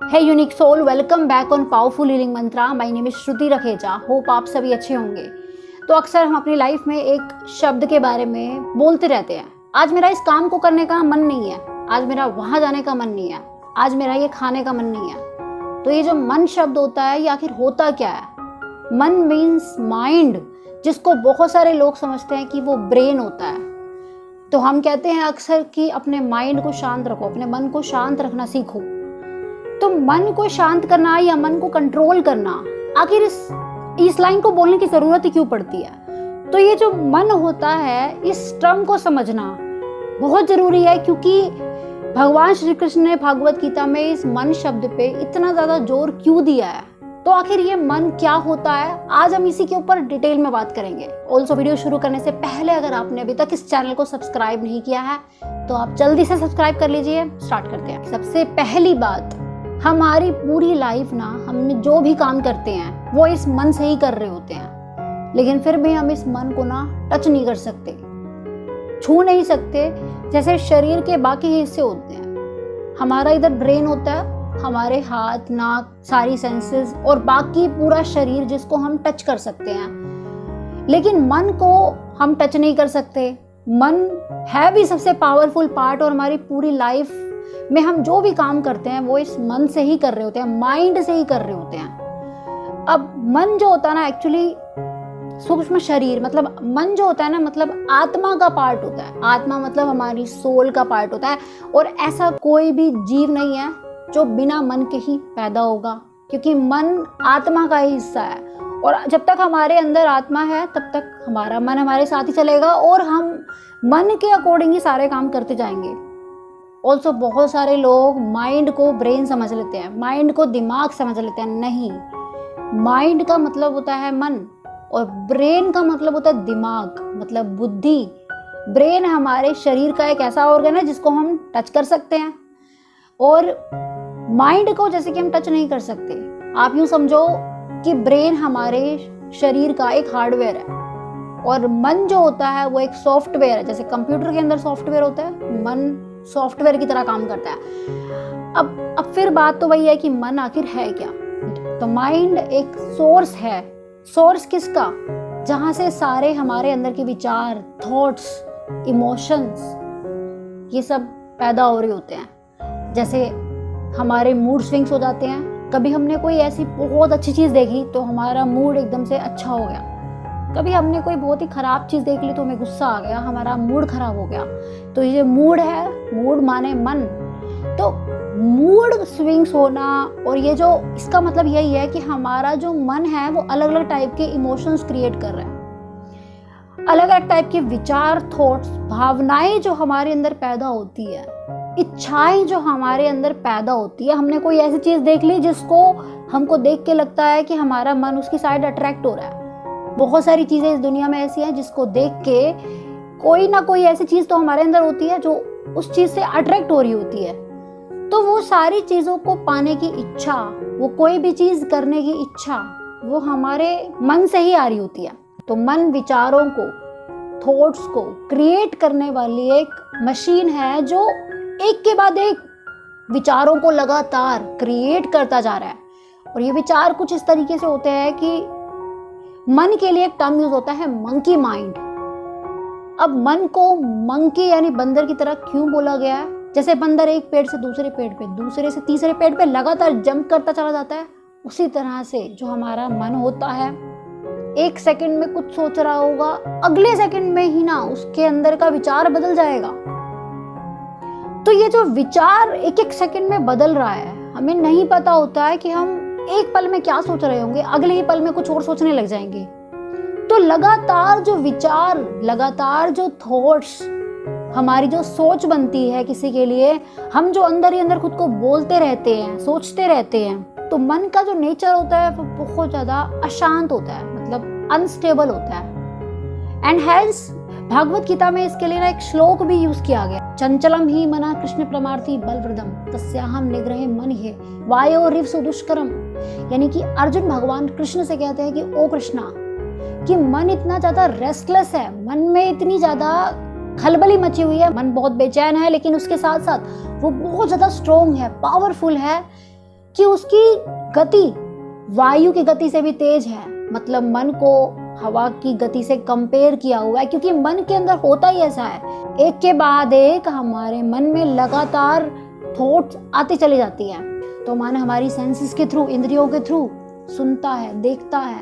है unique soul, welcome back on powerful healing mantra. My name is Shruti Rakheja. Hope आप सभी अच्छे होंगे। तो अक्सर हम अपनी लाइफ में एक शब्द के बारे में बोलते रहते हैं, आज मेरा इस काम को करने का मन नहीं है, आज मेरा वहां जाने का मन नहीं है, आज मेरा ये खाने का मन नहीं है। तो ये जो मन शब्द होता है ये आखिर होता क्या है? मन मीन्स माइंड, जिसको बहुत सारे लोग समझते हैं कि वो ब्रेन होता है। तो हम कहते हैं अक्सर कि अपने माइंड को शांत रखो, अपने मन को शांत रखना सीखो। तो मन को शांत करना या मन को कंट्रोल करना, आखिर इस लाइन को बोलने की जरूरत ही क्यों पड़ती है? तो ये जो मन होता है, इस टर्म को समझना बहुत जरूरी है, क्योंकि भगवान श्री कृष्ण ने भगवत गीता में इस मन शब्द पे इतना ज्यादा जोर क्यों दिया है। तो आखिर ये मन क्या होता है, आज हम इसी के ऊपर डिटेल में बात करेंगे। ऑल्सो वीडियो शुरू करने से पहले अगर आपने अभी तक इस चैनल को सब्सक्राइब नहीं किया है तो आप जल्दी से सब्सक्राइब कर लीजिए। स्टार्ट करते हैं। सबसे पहली बात, हमारी पूरी लाइफ ना, हम जो भी काम करते हैं वो इस मन से ही कर रहे होते हैं, लेकिन फिर भी हम इस मन को ना टच नहीं कर सकते, छू नहीं सकते। जैसे शरीर के बाकी हिस्से होते हैं, हमारा इधर ब्रेन होता है, हमारे हाथ, नाक, सारी सेंसेस और बाकी पूरा शरीर जिसको हम टच कर सकते हैं, लेकिन मन को हम टच नहीं कर सकते। मन है भी सबसे पावरफुल पार्ट, और हमारी पूरी लाइफ में हम जो भी काम करते हैं वो इस मन से ही कर रहे होते हैं, माइंड से ही कर रहे होते हैं। अब मन जो होता है ना, एक्चुअली सूक्ष्म शरीर, मतलब मन जो होता है ना, मतलब आत्मा का पार्ट होता है। आत्मा मतलब हमारी सोल का पार्ट होता है, और ऐसा कोई भी जीव नहीं है जो बिना मन के ही पैदा होगा, क्योंकि मन आत्मा का ही हिस्सा है। और जब तक हमारे अंदर आत्मा है तब तक हमारा मन हमारे साथ ही चलेगा, और हम मन के अकॉर्डिंग ही सारे काम करते जाएंगे। ऑल्सो बहुत सारे लोग माइंड को ब्रेन समझ लेते हैं, माइंड को दिमाग समझ लेते हैं। नहीं, माइंड का मतलब होता है मन, और ब्रेन का मतलब होता है दिमाग, मतलब बुद्धि। ब्रेन हमारे शरीर का एक ऐसा ऑर्गन है जिसको हम टच कर सकते हैं, और माइंड को जैसे कि हम टच नहीं कर सकते। आप यूं समझो कि ब्रेन हमारे शरीर का एक हार्डवेयर है, और मन जो होता है वो एक सॉफ्टवेयर है। जैसे कंप्यूटर के अंदर सॉफ्टवेयर होता है, मन सॉफ्टवेयर की तरह काम करता है। अब फिर बात तो वही है कि मन आखिर है क्या? तो माइंड एक सोर्स है। सोर्स किसका? जहां से सारे हमारे अंदर के विचार, थॉट्स, इमोशंस, ये सब पैदा हो रहे होते हैं। जैसे हमारे मूड स्विंग्स हो जाते हैं। कभी हमने कोई ऐसी बहुत अच्छी चीज देखी तो हमारा मूड एकदम से अच्छा हो गया, कभी हमने कोई बहुत ही खराब चीज देख ली तो हमें गुस्सा आ गया, हमारा मूड खराब हो गया। तो ये मूड है, मूड माने मन। तो मूड स्विंग्स होना, और ये जो इसका मतलब यही है कि हमारा जो मन है वो अलग अलग टाइप के इमोशंस क्रिएट कर रहा है, अलग अलग टाइप के विचार, थॉट्स, भावनाएं जो हमारे अंदर पैदा होती है, इच्छाएं जो हमारे अंदर पैदा होती है। हमने कोई ऐसी चीज देख ली जिसको हमको देख के लगता है कि हमारा मन उसकी साइड अट्रैक्ट हो रहा है। बहुत सारी चीजें इस दुनिया में ऐसी हैं जिसको देख के कोई ना कोई ऐसी चीज तो हमारे अंदर होती है जो उस चीज से अट्रैक्ट हो रही होती है। तो वो सारी चीजों को पाने की इच्छा, वो कोई भी चीज करने की इच्छा, वो हमारे मन से ही आ रही होती है। तो मन विचारों को, थॉट्स को क्रिएट करने वाली एक मशीन है जो एक के बाद एक विचारों को लगातार क्रिएट करता जा रहा है। और ये विचार कुछ इस तरीके से होते हैं कि मन के लिए एक टर्म यूज होता है, मंकी माइंड। अब मन को मंकी यानी बंदर की तरह क्यों बोला गया है? जैसे बंदर एक पेड़ से दूसरे पेड़ पे, दूसरे से तीसरे पेड़ पे लगातार जंप करता चला जाता है, उसी तरह से जो हमारा मन होता है, एक सेकंड में कुछ सोच रहा होगा, अगले सेकंड में ही ना उसके अंदर का विचार बदल जाएगा। तो ये जो विचार एक एक सेकंड में बदल रहा है, हमें नहीं पता होता है कि हम एक पल में क्या सोच रहे होंगे, अगले ही पल में कुछ और सोचने लग जाएंगे। तो लगातार जो विचार, लगातार जो थॉट्स, हमारी जो सोच बनती है किसी के लिए, हम जो अंदर ही अंदर खुद को बोलते रहते हैं, सोचते रहते हैं, तो मन का जो नेचर होता है वो बहुत ज्यादा अशांत होता है, मतलब अनस्टेबल होता है। एंड हेंस भागवत गीता में इसके लिए ना एक श्लोक भी यूज किया गया, चंचलम ही मना कृष्ण प्रमार्थी बलवृदम तस्याहम निग्रहे मन है वायो रिव सुदुष्करम। यानी कि अर्जुन भगवान कृष्ण से कहते हैं कि ओ कृष्णा, कि मन इतना ज्यादा रेस्टलेस है, मन में इतनी ज्यादा खलबली मची हुई है, मन बहुत बेचैन है, लेकिन उसके साथ साथ वो बहुत ज्यादा स्ट्रोंग है, पावरफुल है, कि उसकी गति वायु की गति से भी तेज है। मतलब मन को हवा की गति से कंपेयर किया हुआ है, क्योंकि मन के अंदर होता ही ऐसा है, एक के बाद एक हमारे मन में लगातार थॉट्स आती चली जाती है। तो मन हमारी सेंसेस के थ्रू, इंद्रियों के थ्रू सुनता है, देखता है,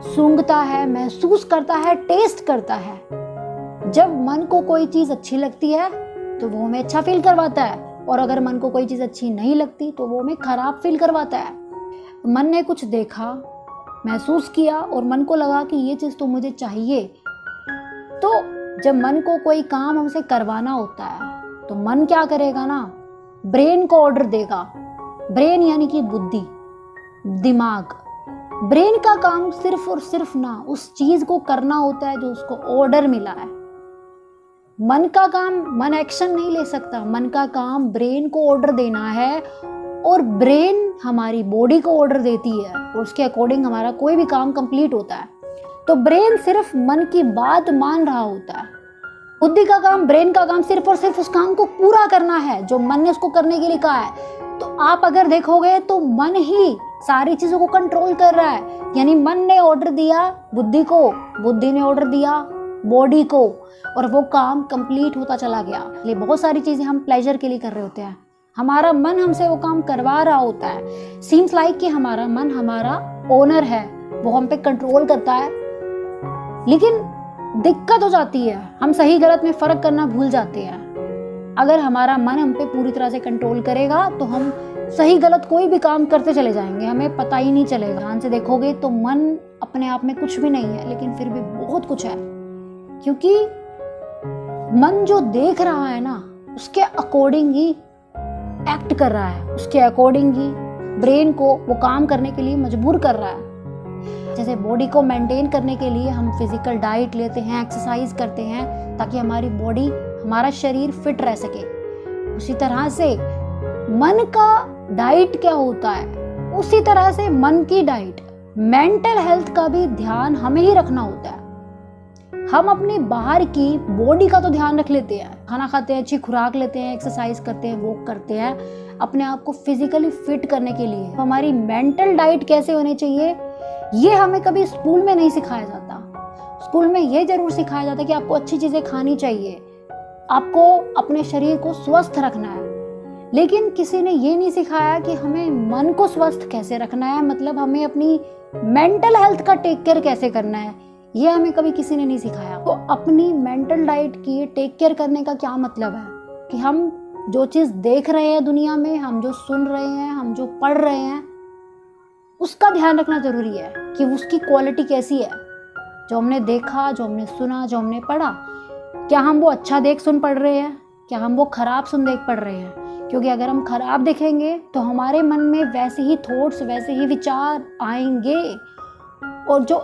सूंघता है, महसूस करता है, टेस्ट करता है। जब मन को कोई चीज अच्छी लगती है तो वो हमें अच्छा फील करवाता है, और अगर मन को कोई चीज अच्छी नहीं लगती तो वो हमें खराब फील करवाता है। मन ने कुछ देखा, महसूस किया और मन को लगा कि ये चीज तो मुझे चाहिए। तो जब मन को कोई काम हमसे करवाना होता है तो मन क्या करेगा ना, ब्रेन को ऑर्डर देगा। ब्रेन यानी कि बुद्धि, दिमाग। ब्रेन का काम सिर्फ और सिर्फ ना उस चीज को करना होता है जो उसको ऑर्डर मिला है। मन का काम, मन एक्शन नहीं ले सकता, मन का काम ब्रेन को ऑर्डर देना है, और ब्रेन हमारी बॉडी को ऑर्डर देती है और उसके अकॉर्डिंग हमारा कोई भी काम कंप्लीट होता है। तो ब्रेन सिर्फ मन की बात मान रहा होता है। बुद्धि का काम, ब्रेन का काम सिर्फ और सिर्फ उस काम को पूरा करना है जो मन ने उसको करने के लिए कहा है। तो आप अगर देखोगे तो मन ही सारी चीजों को कंट्रोल कर रहा है, यानी मन ने ऑर्डर दिया बुद्धि को, बुद्धि ने ऑर्डर दिया बॉडी को, और वो काम कंप्लीट होता चला गया। ये बहुत सारी चीजें हम प्लेजर के लिए कर रहे होते हैं, हमारा मन हमसे वो काम करवा रहा होता है। सीम्स लाइक कि हमारा मन हमारा ओनर है, वो हम पे कंट्रोल करता है। लेकिन दिक्कत हो जाती है, हम सही गलत में फर्क करना भूल जाते हैं। अगर हमारा मन हम पे पूरी तरह से कंट्रोल करेगा तो हम सही गलत कोई भी काम करते चले जाएंगे, हमें पता ही नहीं चलेगा। ध्यान से देखोगे तो मन अपने आप में कुछ भी नहीं है, लेकिन फिर भी बहुत कुछ है, क्योंकि मन जो देख रहा है ना उसके अकॉर्डिंग ही एक्ट कर रहा है, उसके अकॉर्डिंग ही ब्रेन को वो काम करने के लिए मजबूर कर रहा है। जैसे बॉडी को मेंटेन करने के लिए हम फिजिकल डाइट लेते हैं, एक्सरसाइज करते हैं ताकि हमारी बॉडी, हमारा शरीर फिट रह सके, उसी तरह से मन का डाइट क्या होता है, उसी तरह से मन की डाइट, मेंटल हेल्थ का भी ध्यान हमें ही रखना होता है। हम अपनी बाहर की बॉडी का तो ध्यान रख लेते हैं, खाना खाते हैं, अच्छी खुराक लेते हैं, एक्सरसाइज करते हैं, वॉक करते हैं अपने आप को फिजिकली फिट करने के लिए। हमारी मेंटल डाइट कैसे होनी चाहिए ये हमें कभी स्कूल में नहीं सिखाया जाता। स्कूल में ये जरूर सिखाया जाता है कि आपको अच्छी चीजें खानी चाहिए, आपको अपने शरीर को स्वस्थ रखना है, लेकिन किसी ने ये नहीं सिखाया कि हमें मन को स्वस्थ कैसे रखना है, मतलब हमें अपनी मेंटल हेल्थ का टेक केयर कैसे करना है, ये हमें कभी किसी ने नहीं सिखाया। तो अपनी मेंटल डाइट की टेक केयर करने का क्या मतलब है कि हम जो चीज़ देख रहे हैं दुनिया में, हम जो सुन रहे हैं, हम जो पढ़ रहे हैं, उसका ध्यान रखना जरूरी है कि उसकी क्वालिटी कैसी है। जो हमने देखा, जो हमने सुना, जो हमने पढ़ा, क्या हम वो अच्छा देख सुन पढ़ रहे हैं, क्या हम वो खराब सुन देख पढ़ रहे हैं। क्योंकि अगर हम खराब देखेंगे तो हमारे मन में वैसे ही थॉट्स, वैसे ही विचार आएंगे, और जो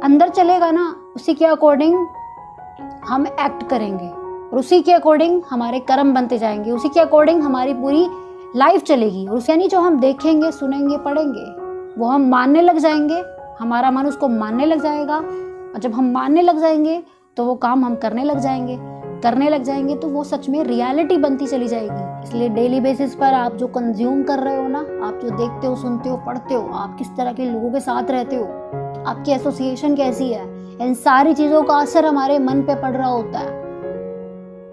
अंदर चलेगा ना उसी के अकॉर्डिंग हम एक्ट करेंगे, और उसी के अकॉर्डिंग हमारे कर्म बनते जाएंगे, उसी के अकॉर्डिंग हमारी पूरी लाइफ चलेगी। और यानी जो हम देखेंगे, सुनेंगे, पढ़ेंगे, वो हम मानने लग जाएंगे, हमारा मन उसको मानने लग जाएगा, और जब हम मानने लग जाएंगे तो वो काम हम करने लग जाएंगे तो वो सच में रियलिटी बनती चली जाएगी। इसलिए डेली बेसिस पर आप जो कंज्यूम कर रहे हो ना, आप जो देखते हो, सुनते हो, पढ़ते हो, आप किस तरह के लोगों के साथ रहते हो, आपकी एसोसिएशन कैसी है, इन सारी चीजों का असर हमारे मन पे पड़ रहा होता है।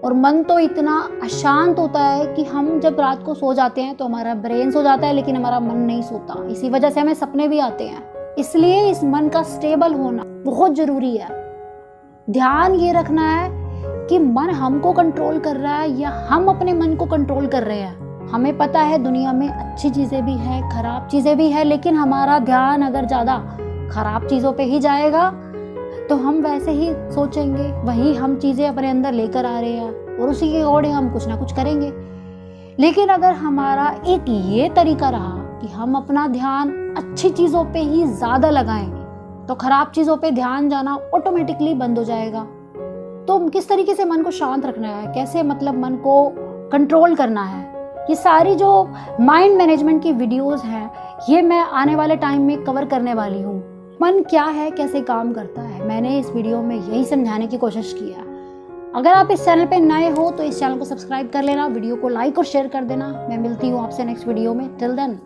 और मन तो इतना अशांत होता है कि हम जब रात को सो जाते हैं तो हमारा ब्रेन सो जाता है, लेकिन हमारा मन नहीं सोता। इसी वजह से हमें सपने भी आते हैं। इसलिए इस मन का स्टेबल होना बहुत जरूरी है। ध्यान ये रखना है कि मन हमको कंट्रोल कर रहा है या हम अपने मन को कंट्रोल कर रहे हैं। हमें पता है दुनिया में अच्छी चीजें भी हैं, खराब चीजें भी हैं, लेकिन हमारा ध्यान अगर ज्यादा खराब चीजों पे ही जाएगा तो हम वैसे ही सोचेंगे, वही हम चीजें अपने अंदर लेकर आ रहे हैं और उसी के अकॉर्डिंग हम कुछ ना कुछ करेंगे। लेकिन अगर हमारा एक ये तरीका रहा कि हम अपना ध्यान अच्छी चीजों पे ही ज्यादा लगाएं तो खराब चीजों पे ध्यान जाना ऑटोमेटिकली बंद हो जाएगा। तो किस तरीके से मन को शांत रखना है, कैसे मतलब मन को कंट्रोल करना है, ये सारी जो माइंड मैनेजमेंट की वीडियोस हैं ये मैं आने वाले टाइम में कवर करने वाली हूँ। मन क्या है, कैसे काम करता है, मैंने इस वीडियो में यही समझाने की कोशिश की है। अगर आप इस चैनल पे नए हो तो इस चैनल को सब्सक्राइब कर लेना, वीडियो को लाइक और शेयर कर देना। मैं मिलती हूँ आपसे नेक्स्ट वीडियो में। Till then